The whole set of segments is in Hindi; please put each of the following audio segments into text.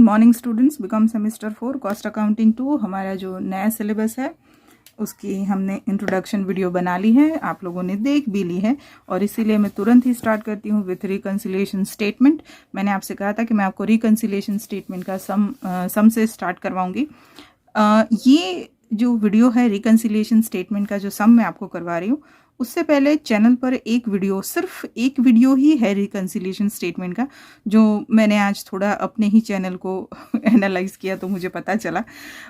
Morning students, BCom semester 4 cost accounting 2 हमारा जो नया सिलेबस है उसकी हमने इंट्रोडक्शन वीडियो बना ली है, आप लोगों ने देख भी ली है और इसीलिए मैं तुरंत ही स्टार्ट करती हूँ विथ रिकन्सिलिएशन स्टेटमेंट। मैंने आपसे कहा था कि मैं आपको रिकन्सिलिएशन स्टेटमेंट का सम से स्टार्ट करवाऊंगी। ये जो वीडियो है रिकन्सिलिएशन स्टेटमेंट का जो सम मैं आपको करवा रही हूँ, उससे पहले चैनल पर एक वीडियो, सिर्फ एक वीडियो ही है रिकन्सिलिएशन स्टेटमेंट का, जो मैंने आज थोड़ा अपने ही चैनल को एनालाइज किया तो मुझे पता चला,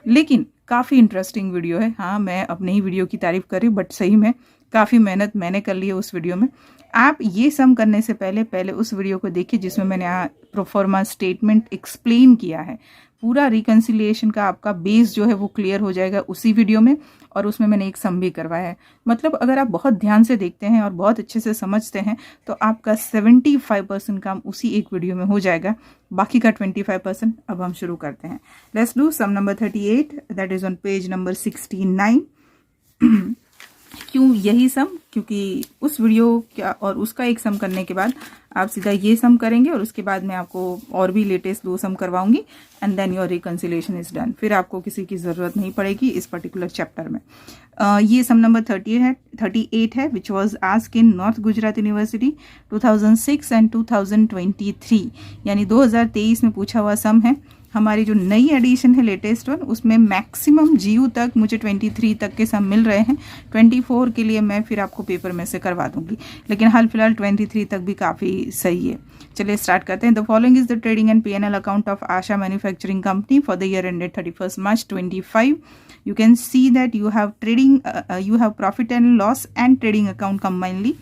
लेकिन काफ़ी इंटरेस्टिंग वीडियो है। हाँ, मैं अपने ही वीडियो की तारीफ कर रही हूँ, बट सही में काफ़ी मेहनत मैंने कर ली है उस वीडियो में। आप ये सम करने से पहले उस वीडियो को देखिए जिसमें मैंने प्रोफॉर्मा स्टेटमेंट एक्सप्लेन किया है। पूरा रिकन्सिलिएशन का आपका बेस जो है वो क्लियर हो जाएगा उसी वीडियो में, और उसमें मैंने एक सम भी करवाया है। मतलब अगर आप बहुत ध्यान से देखते हैं और बहुत अच्छे से समझते हैं तो आपका 75% काम उसी एक वीडियो में हो जाएगा, बाकी का 25%। अब हम शुरू करते हैं। Let's do sum number 38, that is on page number 69। क्यों यही सम? क्योंकि उस वीडियो का और उसका एक सम करने के बाद आप सीधा ये सम करेंगे और उसके बाद मैं आपको और भी लेटेस्ट 2 सम करवाऊंगी and then your reconciliation is done. फिर आपको किसी की ज़रूरत नहीं पड़ेगी इस पर्टिकुलर चैप्टर में। ये सम नंबर 38 है which was asked in north Gujarat university 2006 and 2023, यानी 2023 में पूछा हुआ सम है। हमारी जो नई एडिशन है, लेटेस्ट वन, उसमें मैक्सिमम जीयू तक मुझे 23 तक के सम मिल रहे हैं। 24 के लिए मैं फिर आपको पेपर में से करवा दूंगी, लेकिन हाल फिलहाल 23 तक भी काफ़ी सही है। चलिए स्टार्ट करते हैं। The following is the trading and P&L account of Asha manufacturing company for the year ended 31 March 25। You can see that you have profit and loss and trading account combinedly.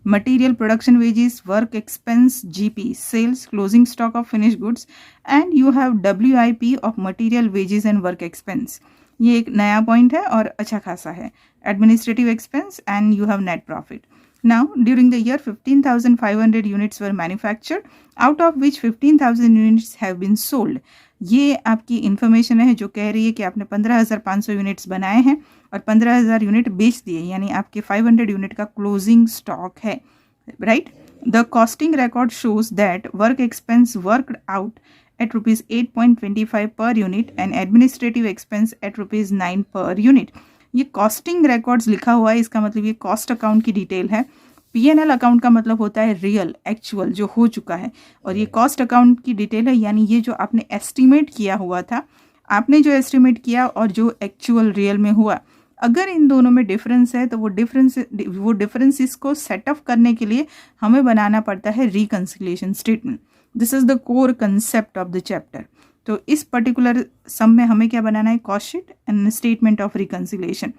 Material production wages, work expense, GP, sales, closing stock of finished goods, and you have WIP of material wages and work expense. ये एक नया पॉइंट है और अच्छा खासा है। Administrative expense and you have net profit. Now, during the year 15,500 units were manufactured, out of which 15,000 units have been sold. ये आपकी इंफॉर्मेशन है जो कह रही है कि आपने 15,500 यूनिट्स बनाए हैं और 15,000 यूनिट बेच दिए, यानी आपके 500 यूनिट का क्लोजिंग स्टॉक है, right. The costing record shows that work expense worked out at rupees 8.25 per unit and administrative expense at rupees 9 per unit. ये कॉस्टिंग रिकॉर्ड्स लिखा हुआ है, इसका मतलब ये कॉस्ट अकाउंट की डिटेल है। P&L अकाउंट का मतलब होता है रियल, एक्चुअल, जो हो चुका है, और ये कॉस्ट अकाउंट की डिटेल है, यानी ये जो आपने एस्टिमेट किया हुआ था, आपने जो एस्टिमेट किया और जो एक्चुअल रियल में हुआ, अगर इन दोनों में डिफरेंस है तो वो डिफरेंसेस को सेटअप करने के लिए हमें बनाना पड़ता है reconciliation statement. This is the core concept of the chapter. तो इस पर्टिकुलर सम में हमें क्या बनाना है? Cost sheet and statement of reconciliation.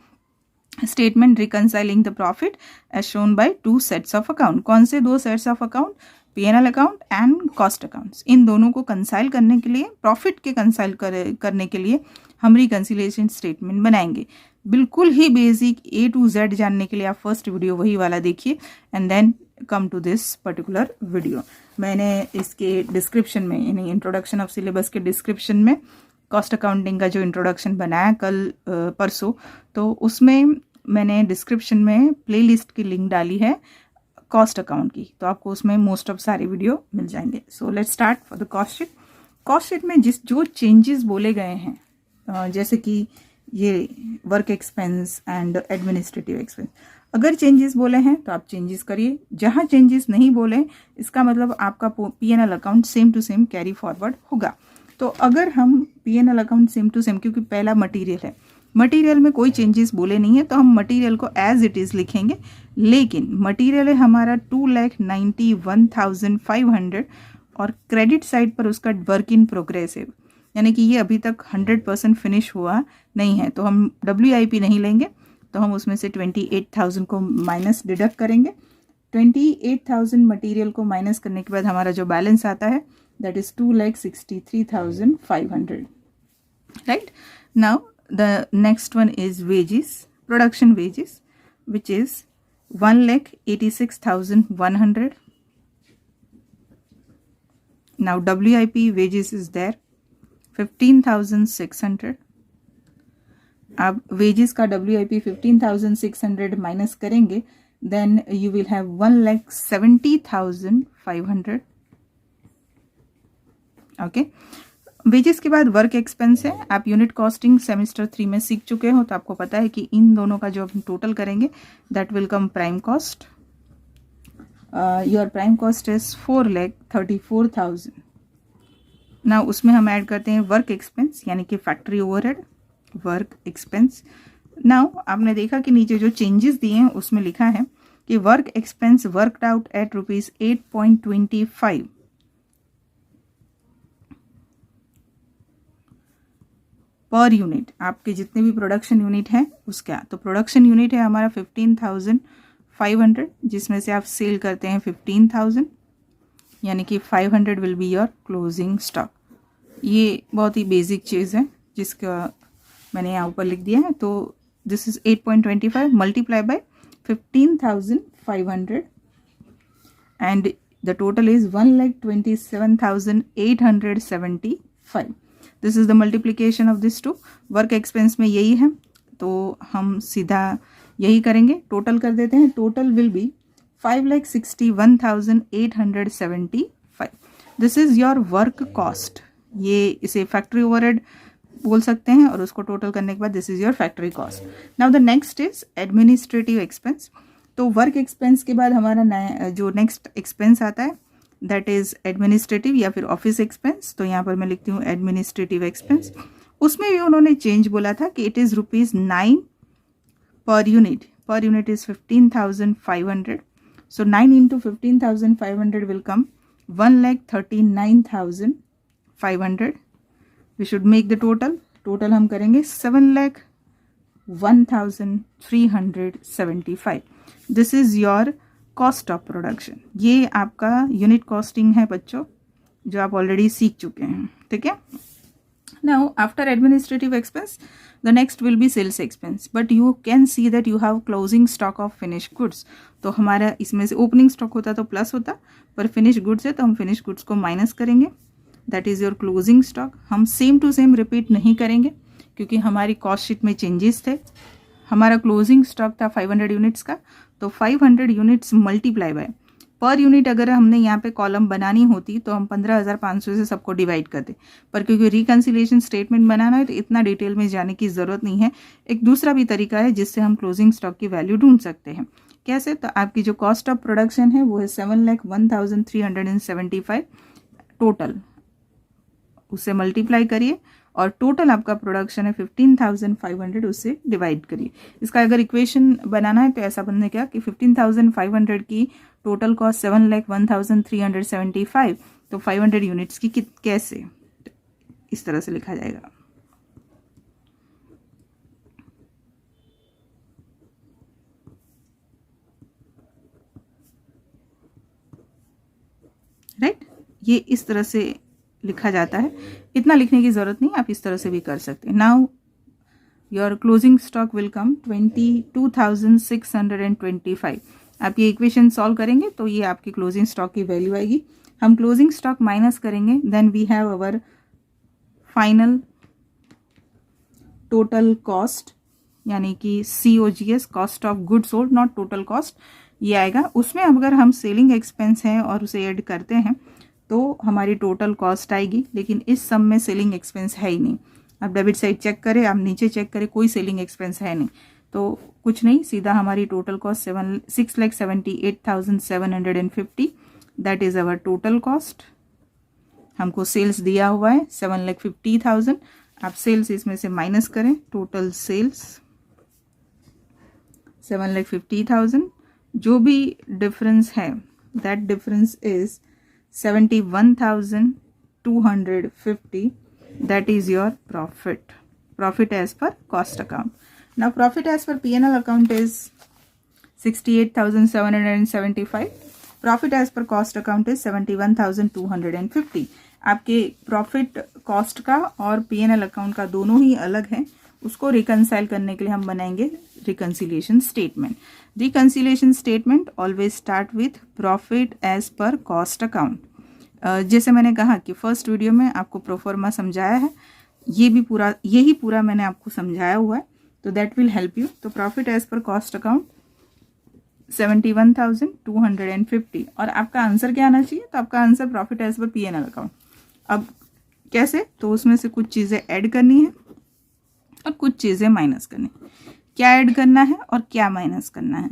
Statement reconciling the profit as shown by 2 sets of account. कौन से 2 sets of account? P&L account and cost accounts. इन दोनों को कंसाइल करने के लिए, प्रॉफिट के कंसाइल करने के लिए हम रिकन्सिलिएशन स्टेटमेंट बनाएंगे। बिल्कुल ही बेसिक A to Z जानने के लिए आप फर्स्ट वीडियो वही वाला देखिए and then come to this particular video. मैंने इसके डिस्क्रिप्शन में, यानी इंट्रोडक्शन ऑफ सिलेबस के डिस्क्रिप्शन में कॉस्ट अकाउंटिंग का जो इंट्रोडक्शन बनाया कल परसों, तो उसमें मैंने डिस्क्रिप्शन में प्लेलिस्ट की लिंक डाली है कॉस्ट अकाउंट की, तो आपको उसमें मोस्ट ऑफ सारे वीडियो मिल जाएंगे। So let's start for the cost sheet. Cost sheet में जो चेंजेस बोले गए हैं, जैसे कि ये work expense and administrative expense, अगर चेंजेस बोले हैं तो आप चेंजेस करिए। जहाँ चेंजेस नहीं बोले, इसका मतलब आपका P&L account same to same carry forward होगा। तो अगर हम P&L account same to same, क्योंकि पहला मटेरियल है, मटेरियल में कोई चेंजेस बोले नहीं है, तो हम मटेरियल को एज इट इज़ लिखेंगे। लेकिन मटेरियल है हमारा 2,91,500 और क्रेडिट साइड पर उसका वर्क इन प्रोग्रेस है, यानी कि ये अभी तक 100% फिनिश हुआ नहीं है, तो हम WIP नहीं लेंगे, तो हम उसमें से 28,000 को माइनस डिडक्ट करेंगे। 28,000 मटेरियल को माइनस करने के बाद हमारा जो बैलेंस आता है that is 2,63,500, right. Now the next one is wages, production wages, which is 1,86,100. Now WIP wages is there 15,600. अब वेजेस का WIP 15,600 माइनस करेंगे, then you will have 1,70,500. Okay, wages के बाद वर्क एक्सपेंस है। आप यूनिट कॉस्टिंग सेमेस्टर 3 में सीख चुके हो तो आपको पता है कि इन दोनों का जो हम टोटल करेंगे that will come prime cost. Your prime cost is 4,34,000। ना उसमें हम ऐड करते हैं वर्क एक्सपेंस यानी कि factory overhead work expense. Now आपने देखा कि नीचे जो चेंजेस दिए हैं उसमें लिखा है कि work expense worked out at ₹8.25 per unit. आपके जितने भी प्रोडक्शन यूनिट है उसका, तो प्रोडक्शन यूनिट है हमारा 15,500, जिसमें से आप सेल करते हैं 15,000, यानी कि 500 will be your closing stock. ये बहुत ही बेसिक चीज़ है जिसका मैंने यहाँ ऊपर लिख दिया है। तो this is 8.25 multiply by 15,500 and the total is 1,27,875। This is the multiplication of this two. Work expense में यही है तो हम सीधा यही करेंगे, टोटल कर देते हैं। Total will be 5,61,875। This is your work cost. ये इसे फैक्ट्री ओवरहेड बोल सकते हैं और उसको टोटल करने के बाद this is your factory cost. Now the next is administrative expense. तो वर्क एक्सपेंस के बाद हमारा जो नेक्स्ट एक्सपेंस आता है दैट इज एडमिनिस्ट्रेटिव या फिर ऑफिस एक्सपेंस। तो यहाँ पर मैं लिखती हूँ एडमिनिस्ट्रेटिव एक्सपेंस। उसमें भी उन्होंने चेंज बोला था कि it is ₹9 per unit. Per unit is 15,500। So 9 into 15,500 will come 1,39,500. We should make the total. Total हम करेंगे 7,01,375. This is your cost of production. ये आपका यूनिट कॉस्टिंग है बच्चों, जो आप ऑलरेडी सीख चुके हैं, ठीक है। Now after administrative expense the next will be sales expense, but you can see that you have closing stock of finished goods. तो हमारा इसमें से ओपनिंग स्टॉक होता तो प्लस होता, पर फिनिश गुड्स है तो हम फिनिश गुड्स को माइनस करेंगे। That is your closing stock. हम सेम टू सेम रिपीट नहीं करेंगे क्योंकि हमारी कॉस्ट शीट में चेंजेस थे। हमारा क्लोजिंग स्टॉक था 500 यूनिट्स का, तो 500 units multiply by per unit अगर हमने यहाँ पे कॉलम बनानी होती तो हम 15,500 से सबको डिवाइड करते, पर क्योंकि रिकंसिलिएशन स्टेटमेंट बनाना है तो इतना डिटेल में जाने की ज़रूरत नहीं है। एक दूसरा भी तरीका है जिससे हम क्लोजिंग स्टॉक की वैल्यू ढूंढ सकते हैं। कैसे? तो आपकी जो कॉस्ट ऑफ प्रोडक्शन है वो है 7,01,375 टोटल, उससे मल्टीप्लाई करिए और टोटल आपका प्रोडक्शन है 15,500, उससे डिवाइड करिए। इसका अगर इक्वेशन बनाना है तो ऐसा बनने क्या कि 15,500 की टोटल कॉस्ट 7,01,375, तो 500 यूनिट्स की कैसे, इस तरह से लिखा जाएगा। राइट, ये इस तरह से लिखा जाता है। इतना लिखने की जरूरत नहीं, आप इस तरह से भी कर सकते हैं। Now your closing stock will come 22,625। आप ये इक्वेशन सॉल्व करेंगे तो ये आपकी क्लोजिंग स्टॉक की वैल्यू आएगी। हम क्लोजिंग स्टॉक माइनस करेंगे, then we have our final total cost, यानी कि COGS, cost of good sold, not total cost, ये आएगा। उसमें अगर हम सेलिंग एक्सपेंस हैं और उसे ऐड करते हैं तो हमारी टोटल कॉस्ट आएगी, लेकिन इस सम में सेलिंग एक्सपेंस है ही नहीं। आप डेबिट साइड चेक करें, आप नीचे चेक करें, कोई सेलिंग एक्सपेंस है नहीं, तो कुछ नहीं, सीधा हमारी total cost 6,78,750, that is our total cost. हमको सेल्स दिया हुआ है 7,50,000, आप सेल्स इसमें से माइनस करें, टोटल सेल्स 7,50,000, जो भी डिफरेंस है that difference is 71,250, that is your profit as per cost account. Now profit as per P&L account is 68,775. Profit as per cost account is 71,250. आपके प्रॉफिट कॉस्ट का और P&L अकाउंट का दोनों ही अलग है, उसको रिकंसाइल करने के लिए हम बनाएंगे reconciliation statement. Reconciliation statement always start with profit as per cost account. जैसे मैंने कहा कि फर्स्ट वीडियो में आपको प्रोफॉर्मा समझाया है, यही पूरा मैंने आपको समझाया हुआ है, तो दैट विल हेल्प यू। तो profit as per cost account 71,250, और आपका आंसर क्या आना चाहिए? तो आपका answer profit as per P&L account. अब कैसे? तो उसमें से कुछ चीज़ें ऐड करनी है और कुछ चीज़ें माइनस करनी है। क्या ऐड करना है और क्या माइनस करना है,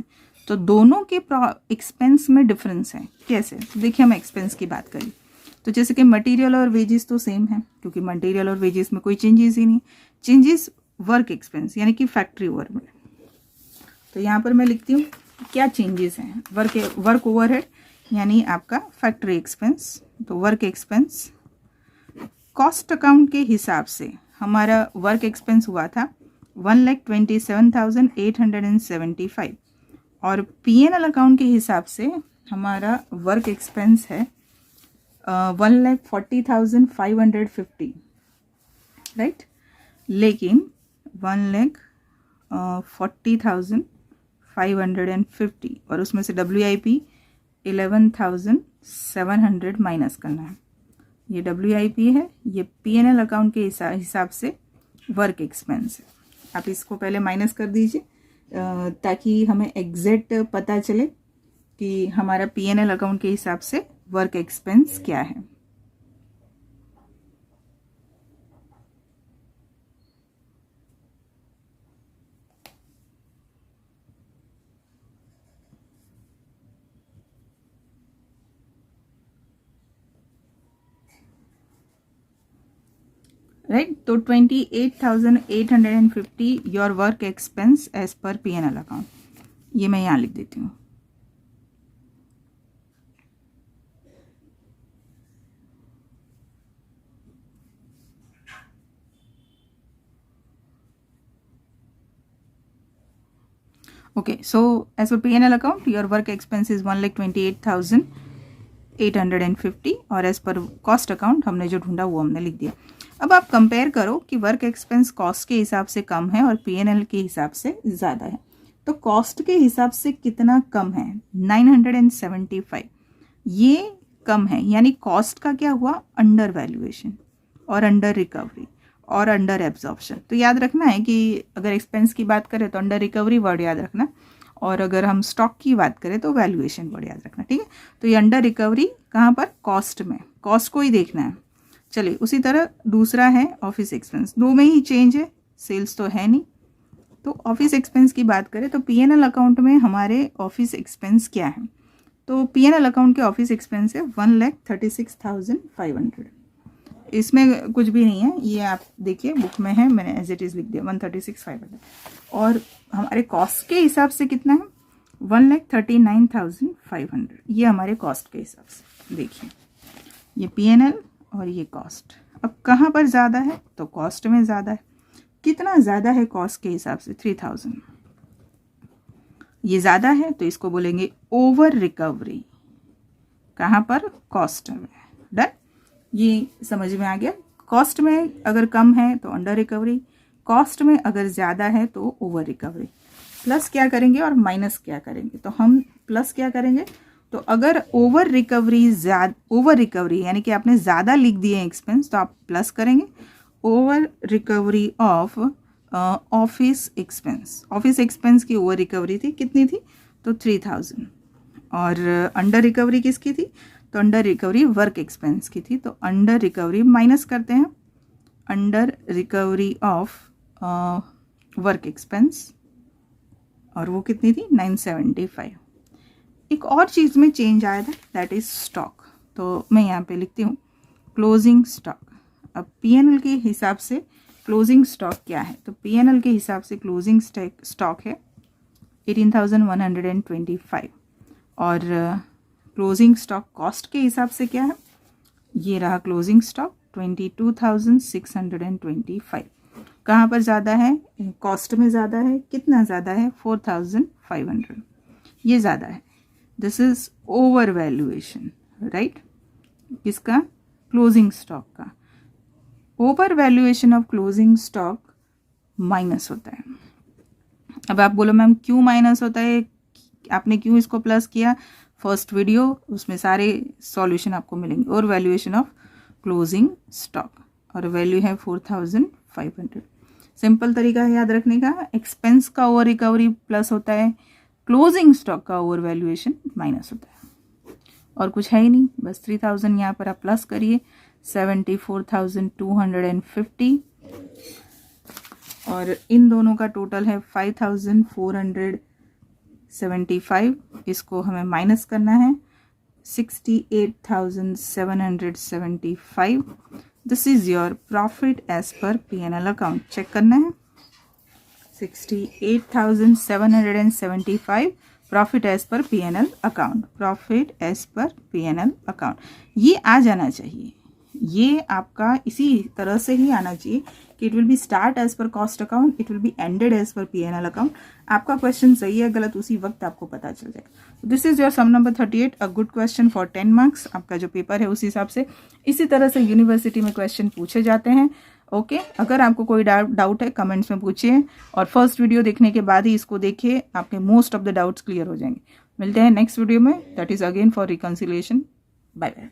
तो दोनों के एक्सपेंस में डिफरेंस है। कैसे? तो देखिए, हम एक्सपेंस की बात करें तो जैसे कि मटेरियल और वेजेस तो सेम है, क्योंकि मटेरियल और वेजेस में कोई चेंजेस ही नहीं। चेंजेस वर्क एक्सपेंस यानी कि फैक्ट्री ओवर में। तो यहाँ पर मैं लिखती हूँ क्या चेंजेस हैं। वर्क ओवरहेड यानी आपका फैक्ट्री एक्सपेंस। तो वर्क एक्सपेंस कॉस्ट अकाउंट के हिसाब से हमारा वर्क एक्सपेंस हुआ था 1,27,875 और P&L अकाउंट के हिसाब से हमारा वर्क एक्सपेंस है 1,40,550, राइट। लेकिन 1,40,550 और उसमें से WIP 11,700 माइनस करना है। ये WIP है, ये P&L अकाउंट के हिसाब से वर्क एक्सपेंस है। आप इसको पहले माइनस कर दीजिए ताकि हमें एग्जैक्ट पता चले कि हमारा P&L अकाउंट के हिसाब से वर्क एक्सपेंस क्या है। राइट, तो 28,850 your work expense as per P&L account, ये मैं यहाँ लिख देती हूँ। Okay, so as per P&L account your work expense is 1,28,850 और एज पर कॉस्ट अकाउंट हमने जो ढूंढा वो हमने लिख दिया। अब आप कंपेयर करो कि वर्क एक्सपेंस कॉस्ट के हिसाब से कम है और P&L के हिसाब से ज़्यादा है। तो कॉस्ट के हिसाब से कितना कम है? 975, ये कम है, यानी कॉस्ट का क्या हुआ? अंडर वैल्यूएशन और अंडर रिकवरी और अंडर एब्जॉर्प्शन। तो याद रखना है कि अगर एक्सपेंस की बात करें तो अंडर रिकवरी वर्ड याद रखना, और अगर हम स्टॉक की बात करें तो वैल्यूएशन वर्ड याद रखना, ठीक है। तो ये अंडर रिकवरी कहाँ पर? कॉस्ट में, कॉस्ट को ही देखना है। चलिए, उसी तरह दूसरा है ऑफिस एक्सपेंस। दो में ही चेंज है, सेल्स तो है नहीं। तो ऑफिस एक्सपेंस की बात करें तो P&L अकाउंट में हमारे ऑफिस एक्सपेंस क्या है? तो P&L अकाउंट के ऑफिस एक्सपेंस है 1,36,500। इसमें कुछ भी नहीं है, ये आप देखिए बुक में है, मैंने एज इट इज़ लिख दिया 136,500। और हमारे कॉस्ट के हिसाब से कितना है? 1,39,500। ये हमारे कॉस्ट के हिसाब से। देखिए, ये P&L और ये कॉस्ट। अब कहाँ पर ज़्यादा है? तो कॉस्ट में ज़्यादा है। कितना ज़्यादा है कॉस्ट के हिसाब से? 3,000। ये ज़्यादा है तो इसको बोलेंगे ओवर रिकवरी। कहाँ पर? कॉस्ट में। डन, ये समझ में आ गया। कॉस्ट में अगर कम है तो अंडर रिकवरी, कॉस्ट में अगर ज़्यादा है तो ओवर रिकवरी। प्लस क्या करेंगे और माइनस क्या करेंगे? तो हम प्लस क्या करेंगे? तो अगर ओवर रिकवरी यानी कि आपने ज़्यादा लिख दिए एक्सपेंस तो आप प्लस करेंगे। Over recovery of office expense, office expense की ओवर रिकवरी थी, कितनी थी? तो 3,000। और अंडर रिकवरी किसकी थी? तो अंडर रिकवरी वर्क एक्सपेंस की थी। तो अंडर रिकवरी माइनस करते हैं, under recovery of work expense, और वो कितनी थी? 975। एक और चीज़ में चेंज आया था, दैट इज़ स्टॉक। तो मैं यहाँ पे लिखती हूँ क्लोजिंग स्टॉक। अब P&L के हिसाब से क्लोजिंग स्टॉक क्या है? तो P&L के हिसाब से क्लोजिंग स्टॉक है 18,125 और क्लोजिंग स्टॉक कॉस्ट के हिसाब से क्या है? ये रहा क्लोजिंग स्टॉक 22,625। कहाँ पर ज़्यादा है? कॉस्ट में ज़्यादा है। कितना ज़्यादा है? 4,500, ये ज़्यादा है। This is over valuation, right. किसका? क्लोजिंग स्टॉक का। Over valuation of closing stock minus होता है। अब आप बोलो मैम क्यों माइनस होता है, आपने क्यों इसको प्लस किया? फर्स्ट वीडियो, उसमें सारे सॉल्यूशन आपको मिलेंगे। और वैल्यूएशन ऑफ क्लोजिंग स्टॉक, और वैल्यू है 4,500। सिंपल तरीका है याद रखने का, एक्सपेंस का ओवर रिकवरी प्लस होता है, क्लोजिंग स्टॉक का ओवर वैल्यूएशन माइनस होता है, और कुछ है ही नहीं। बस 3,000 यहाँ पर आप प्लस करिए, 74,250 और इन दोनों का टोटल है 5,475। इसको हमें माइनस करना है 68,775। This is your profit as per P&L account. Check करना है 68,775 profit as per P&L account. Profit as per P&L account ये आ जाना चाहिए। ये आपका इसी तरह से ही आना चाहिए कि it will be start as per cost account, it will be ended as per P&L account. आपका क्वेश्चन सही है गलत उसी वक्त आपको पता चल जाएगा। This is your sum number 38, a good question for 10 marks. आपका जो पेपर है उस हिसाब से इसी तरह से यूनिवर्सिटी में क्वेश्चन पूछे जाते हैं। ओके अगर आपको कोई डाउट है कमेंट्स में पूछिए और फर्स्ट वीडियो देखने के बाद ही इसको देखिए, आपके most of the doubts clear हो जाएंगे। मिलते हैं नेक्स्ट वीडियो में, that is again for reconciliation. Bye bye.